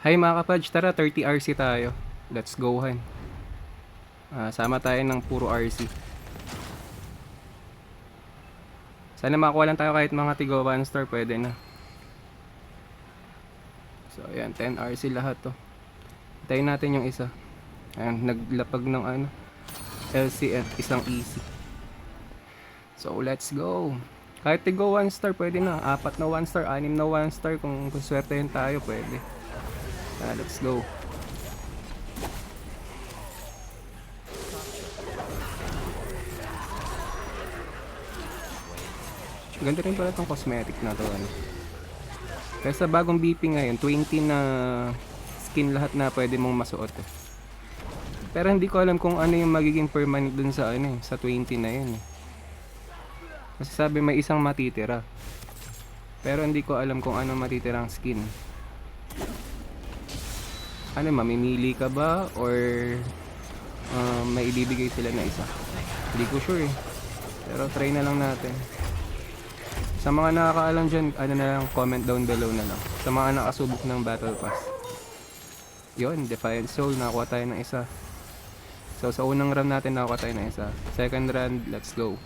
Hi mga kapaj, tara 30 RC tayo. Let's go han. Sama tayo ng puro RC. Sana makakuha lang tayo kahit mga tigo 1 star, pwede na. So ayan, 10 RC lahat to. Hintayin natin yung isa. Ayan, naglapag ng ano, LCF, isang easy. So let's go. Kahit tigo 1 star pwede na. 4 na 1 star, 6 na 1 star, kung swertehin tayo pwede. Let's go. Ganda rin pala itong cosmetic na to, ano. Kaya sa bagong BP ngayon, 20 na skin lahat na pwede mong masuot eh. Pero hindi ko alam kung ano yung magiging permanent dun sa ano eh, sa 20 na yun eh. Kasi sabi may isang matitira. Pero hindi ko alam kung ano matitirang skin. Ano, mamimili ka ba or may ibibigay sila na isa? Hindi ko sure eh. Pero try na lang natin. Sa mga nakakaalam dyan, ano na lang, comment down below na lang. Sa mga nakasubok ng Battle Pass. Yun, Defiant Soul, nakakuha tayo ng isa. So sa unang round natin nakakuha tayo ng isa. Second round, let's go.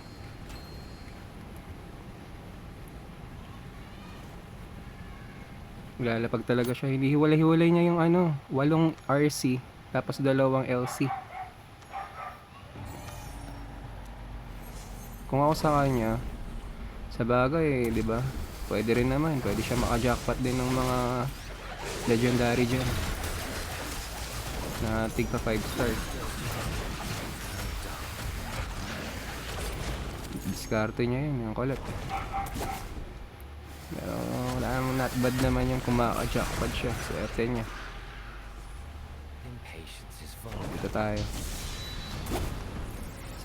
Lalapag talaga siya. Hindi hiwalay-hiwalay niya yung ano, 8 RC, tapos 2 LC. Kung ako sa kanya, sa bagay, di ba? Pwede rin naman, pwede siya maka-jackpot din ng mga legendary dyan na tigpa 5 star. Diskarte niya yun, yung kulat. Pero wala namang not bad naman yung kung maka-jackpot siya. Swerte niya. Dito tayo.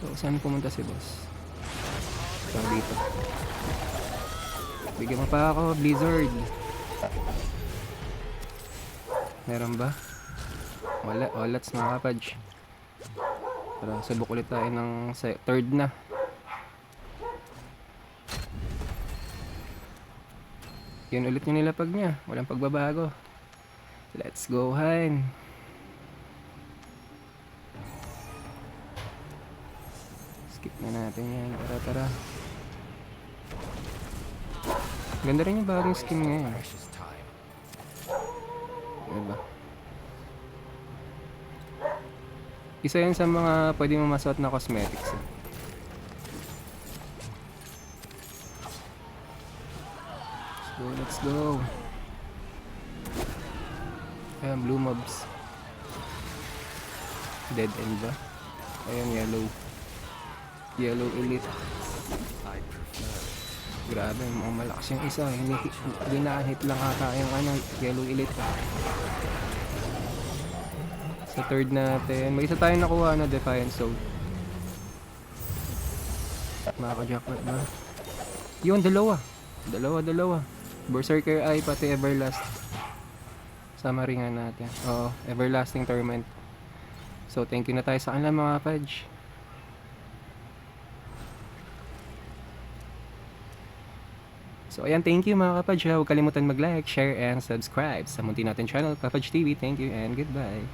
So saan pumunta si boss? So dito. Bigyan mo pa ako, Blizzard. Meron ba? Wala, let's mga kapaj. Tara, subok ulit tayo ng third na. Yun ulit yung nilapag niya. Walang pagbabago. Let's go, han. Skip na natin yan. Tara. Ganda rin yung bagong skin ngayon. Diba? Isa yan sa mga pwede mo masuot na cosmetics. Let's go. Ayan, blue mobs. Dead end ba? Ayan, yellow. Yellow elite. Grabe, malakas yung isa. Hindi na-hit lang ata yung ano, yellow elite. Sa third natin, may isa tayong nakuha na Defiant Soul. Makaka-jackpot ba? Yun, dalawa. Berserker Eye pati Everlast. Sama ringan natin. Oo, Everlasting Torment. So thank you na tayo sa kanila mga page. So ayan, thank you mga kapaj. Huwag kalimutan mag-like, share, and subscribe sa munti natin channel, Kapaj TV. Thank you and goodbye.